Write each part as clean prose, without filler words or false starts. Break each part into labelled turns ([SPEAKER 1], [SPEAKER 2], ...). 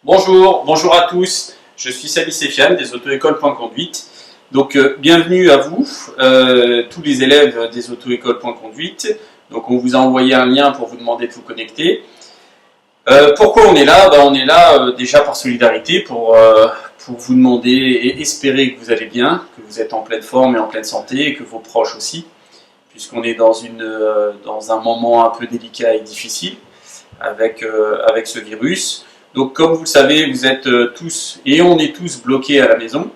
[SPEAKER 1] Bonjour à tous, je suis Samy Sefiane des auto-écoles.conduite. Donc bienvenue à vous, tous les élèves des auto-écoles.conduite. Donc on vous a envoyé un lien pour vous demander de vous connecter. Pourquoi on est là? On est là déjà par solidarité, pour vous demander et espérer que vous allez bien, que vous êtes en pleine forme et en pleine santé, et que vos proches aussi, puisqu'on est dans un moment un peu délicat et difficile avec ce virus. Donc comme vous le savez, vous êtes tous, et on est tous bloqués à la maison.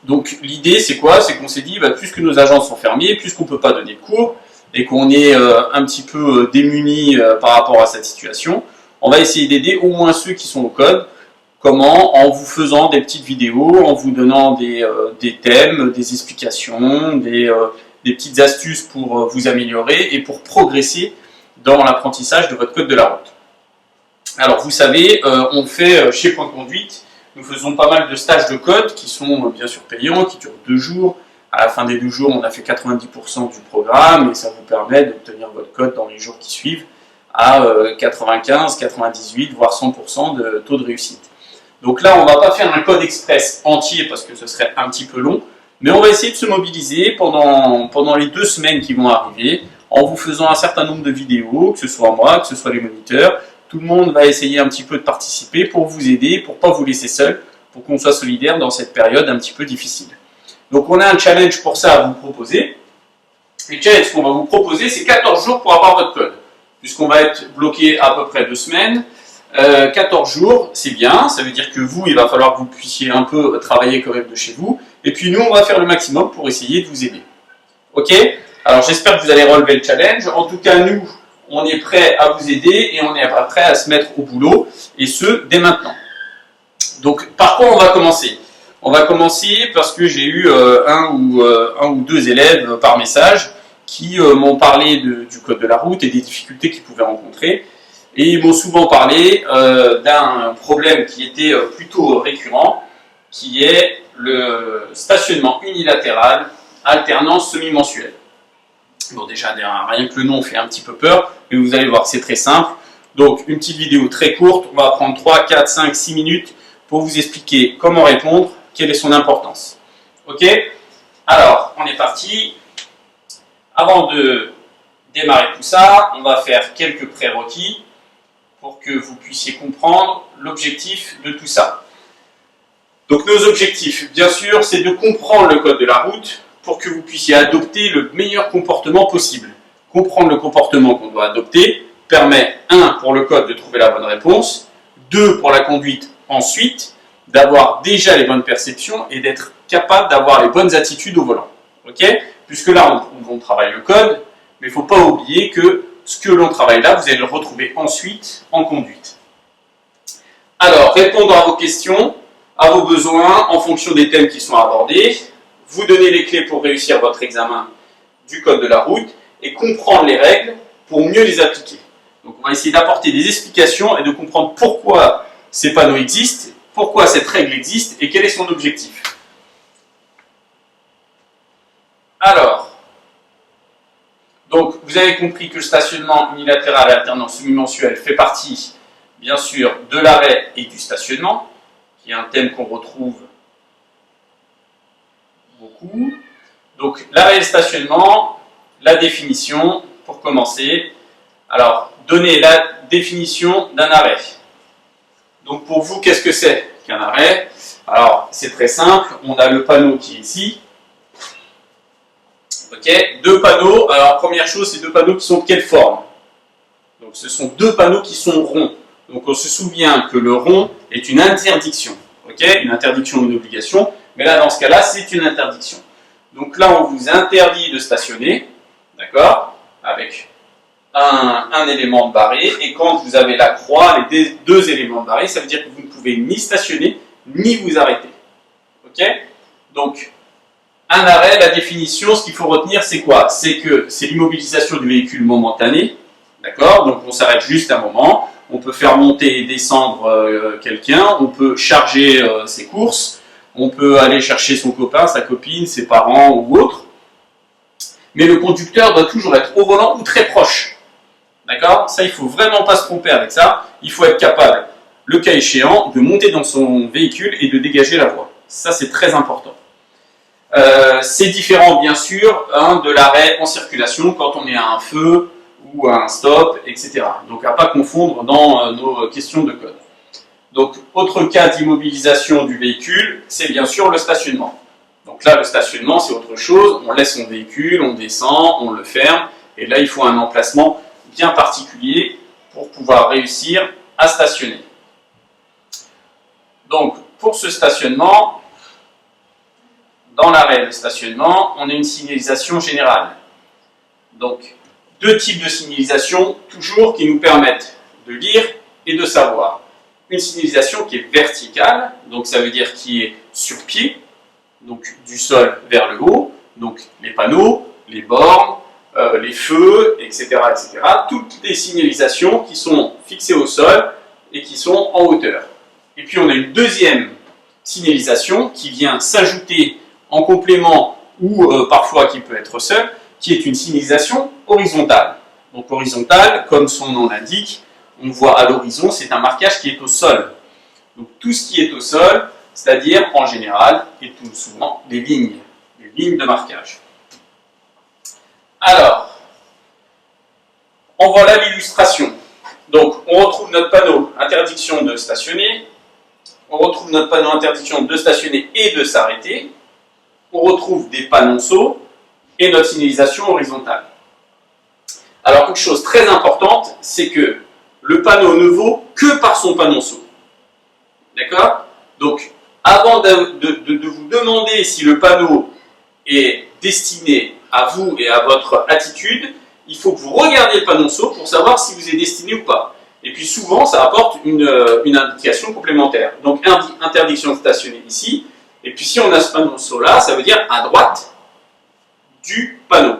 [SPEAKER 1] Donc l'idée c'est quoi? C'est qu'on s'est dit, puisque nos agences sont fermées, puisqu'on ne peut pas donner de cours, et qu'on est un petit peu démunis par rapport à cette situation, on va essayer d'aider au moins ceux qui sont au code. Comment? En vous faisant des petites vidéos, en vous donnant des thèmes, des explications, des petites astuces pour vous améliorer et pour progresser dans l'apprentissage de votre code de la route. Alors vous savez, on fait chez Point Conduite, nous faisons pas mal de stages de code qui sont bien sûr payants, qui durent 2 jours. À la fin des 2 jours, on a fait 90% du programme et ça vous permet d'obtenir votre code dans les jours qui suivent à 95, 98, voire 100% de taux de réussite. Donc là, on ne va pas faire un code express entier parce que ce serait un petit peu long, mais on va essayer de se mobiliser pendant les 2 semaines qui vont arriver en vous faisant un certain nombre de vidéos, que ce soit moi, que ce soit les moniteurs. Tout le monde va essayer un petit peu de participer pour vous aider, pour ne pas vous laisser seul, pour qu'on soit solidaire dans cette période un petit peu difficile. Donc on a un challenge pour ça à vous proposer. Le challenge qu'on va vous proposer, c'est 14 jours pour avoir votre code. Puisqu'on va être bloqué à peu près 2 semaines, 14 jours, c'est bien, ça veut dire que vous, il va falloir que vous puissiez un peu travailler quand même de chez vous, et puis nous, on va faire le maximum pour essayer de vous aider. Ok? Alors j'espère que vous allez relever le challenge. En tout cas, nous, on est prêt à vous aider et on est prêt à se mettre au boulot, et ce, dès maintenant. Donc, par quoi on va commencer? On va commencer parce que j'ai eu un ou deux élèves par message qui m'ont parlé du code de la route et des difficultés qu'ils pouvaient rencontrer. Et ils m'ont souvent parlé d'un problème qui était plutôt récurrent, qui est le stationnement unilatéral alternant semi-mensuel. Bon, déjà, rien que le nom fait un petit peu peur, mais vous allez voir que c'est très simple. Donc, une petite vidéo très courte, on va prendre 3, 4, 5, 6 minutes pour vous expliquer comment répondre, quelle est son importance. Ok? Alors, on est parti. Avant de démarrer tout ça, on va faire quelques prérequis pour que vous puissiez comprendre l'objectif de tout ça. Donc, nos objectifs, bien sûr, c'est de comprendre le code de la route, pour que vous puissiez adopter le meilleur comportement possible. Comprendre le comportement qu'on doit adopter permet, 1, pour le code de trouver la bonne réponse, 2, pour la conduite ensuite, d'avoir déjà les bonnes perceptions et d'être capable d'avoir les bonnes attitudes au volant. Ok? Puisque là, on travaille le code, mais il ne faut pas oublier que ce que l'on travaille là, vous allez le retrouver ensuite en conduite. Alors, répondre à vos questions, à vos besoins, en fonction des thèmes qui sont abordés, vous donner les clés pour réussir votre examen du code de la route et comprendre les règles pour mieux les appliquer. Donc on va essayer d'apporter des explications et de comprendre pourquoi ces panneaux existent, pourquoi cette règle existe et quel est son objectif. Alors, donc vous avez compris que le stationnement unilatéral et alternant semi-mensuel fait partie, bien sûr, de l'arrêt et du stationnement, qui est un thème qu'on retrouve beaucoup. Donc l'arrêt et le stationnement, la définition, pour commencer. Alors, donner la définition d'un arrêt. Donc pour vous, qu'est-ce que c'est qu'un arrêt? Alors, c'est très simple, on a le panneau qui est ici. Ok, 2 panneaux. Alors, première chose, ces 2 panneaux qui sont de quelle forme? Donc ce sont 2 panneaux qui sont ronds. Donc on se souvient que le rond est une interdiction. Ok, une interdiction ou une obligation. Mais là, dans ce cas-là, c'est une interdiction. Donc là, on vous interdit de stationner, d'accord, avec un élément de barré. Et quand vous avez la croix, les 2 éléments de barré, ça veut dire que vous ne pouvez ni stationner, ni vous arrêter. Ok? Donc, un arrêt, la définition, ce qu'il faut retenir, c'est quoi? C'est que c'est l'immobilisation du véhicule momentanée, d'accord? Donc, on s'arrête juste un moment. On peut faire monter et descendre quelqu'un, on peut charger ses courses, on peut aller chercher son copain, sa copine, ses parents ou autre. Mais le conducteur doit toujours être au volant ou très proche. D'accord? Ça, il ne faut vraiment pas se tromper avec ça. Il faut être capable le cas échéant, de monter dans son véhicule et de dégager la voie. Ça, c'est très important. C'est différent, bien sûr, de l'arrêt en circulation quand on est à un feu ou à un stop, etc. Donc, à ne pas confondre dans nos questions de code. Donc, autre cas d'immobilisation du véhicule, c'est bien sûr le stationnement. Donc là, le stationnement, c'est autre chose. On laisse son véhicule, on descend, on le ferme. Et là, il faut un emplacement bien particulier pour pouvoir réussir à stationner. Donc, pour ce stationnement, dans l'arrêt de stationnement, on a une signalisation générale. Donc, deux types de signalisation, toujours, qui nous permettent de lire et de savoir. Une signalisation qui est verticale, donc ça veut dire qui est sur pied, donc du sol vers le haut, donc les panneaux, les bornes, les feux, etc., etc. Toutes les signalisations qui sont fixées au sol et qui sont en hauteur. Et puis on a une deuxième signalisation qui vient s'ajouter en complément ou parfois qui peut être seule, qui est une signalisation horizontale. Donc horizontale, comme son nom l'indique, on voit à l'horizon, c'est un marquage qui est au sol. Donc tout ce qui est au sol, c'est-à-dire en général, et tout souvent, les lignes de marquage. Alors, en voilà l'illustration. Donc on retrouve notre panneau interdiction de stationner, on retrouve notre panneau interdiction de stationner et de s'arrêter, on retrouve des panonceaux et notre signalisation horizontale. Alors une chose très importante, c'est que le panneau ne vaut que par son panonceau. D'accord? Donc, avant de vous demander si le panneau est destiné à vous et à votre attitude, il faut que vous regardiez le panonceau pour savoir si vous est destiné ou pas. Et puis souvent, ça apporte une indication complémentaire. Donc, interdiction de stationner ici. Et puis si on a ce panonceau-là, ça veut dire à droite du panneau.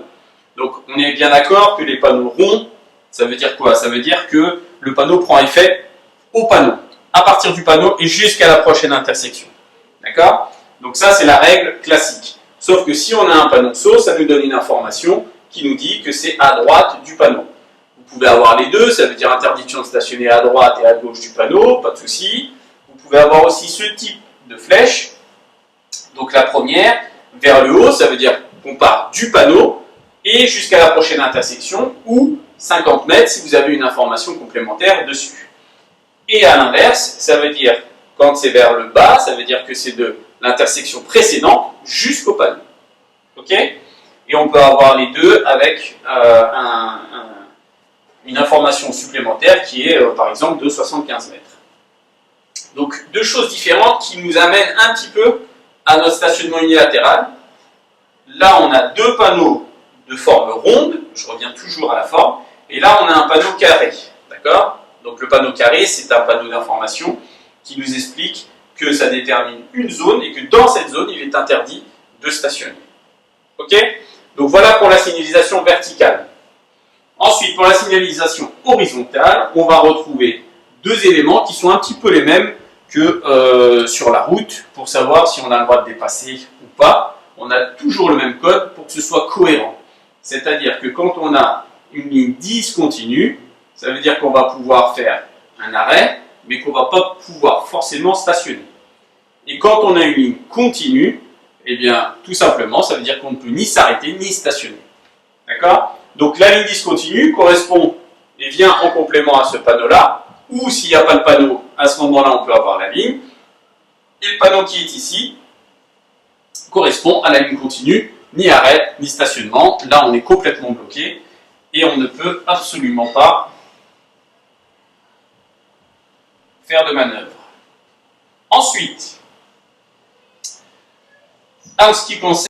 [SPEAKER 1] Donc, on est bien d'accord que les panneaux ronds, ça veut dire quoi? Ça veut dire que le panneau prend effet au panneau, à partir du panneau et jusqu'à la prochaine intersection. D'accord? Donc ça, c'est la règle classique. Sauf que si on a un panonceau, ça nous donne une information qui nous dit que c'est à droite du panneau. Vous pouvez avoir les deux, ça veut dire interdiction de stationner à droite et à gauche du panneau, pas de souci. Vous pouvez avoir aussi ce type de flèche. Donc la première, vers le haut, ça veut dire qu'on part du panneau et jusqu'à la prochaine intersection, ou 50 mètres si vous avez une information complémentaire dessus. Et à l'inverse, ça veut dire, quand c'est vers le bas, ça veut dire que c'est de l'intersection précédente jusqu'au panneau. Ok? Et on peut avoir les deux avec une information supplémentaire qui est, par exemple, de 75 mètres. Donc, deux choses différentes qui nous amènent un petit peu à notre stationnement unilatéral. Là, on a deux panneaux de forme ronde, je reviens toujours à la forme, et là, on a un panneau carré. D'accord? Donc, le panneau carré, c'est un panneau d'information qui nous explique que ça détermine une zone et que dans cette zone, il est interdit de stationner. Ok? Donc, voilà pour la signalisation verticale. Ensuite, pour la signalisation horizontale, on va retrouver deux éléments qui sont un petit peu les mêmes que sur la route pour savoir si on a le droit de dépasser ou pas. On a toujours le même code pour que ce soit cohérent. C'est-à-dire que quand on a une ligne discontinue, ça veut dire qu'on va pouvoir faire un arrêt, mais qu'on ne va pas pouvoir forcément stationner. Et quand on a une ligne continue, eh bien, tout simplement, ça veut dire qu'on ne peut ni s'arrêter ni stationner. D'accord? Donc la ligne discontinue correspond et vient en complément à ce panneau-là, ou s'il n'y a pas de panneau, à ce moment-là, on peut avoir la ligne. Et le panneau qui est ici correspond à la ligne continue, ni arrêt, ni stationnement. Là, on est complètement bloqué et on ne peut absolument pas faire de manœuvre. Ensuite, en ce qui concerne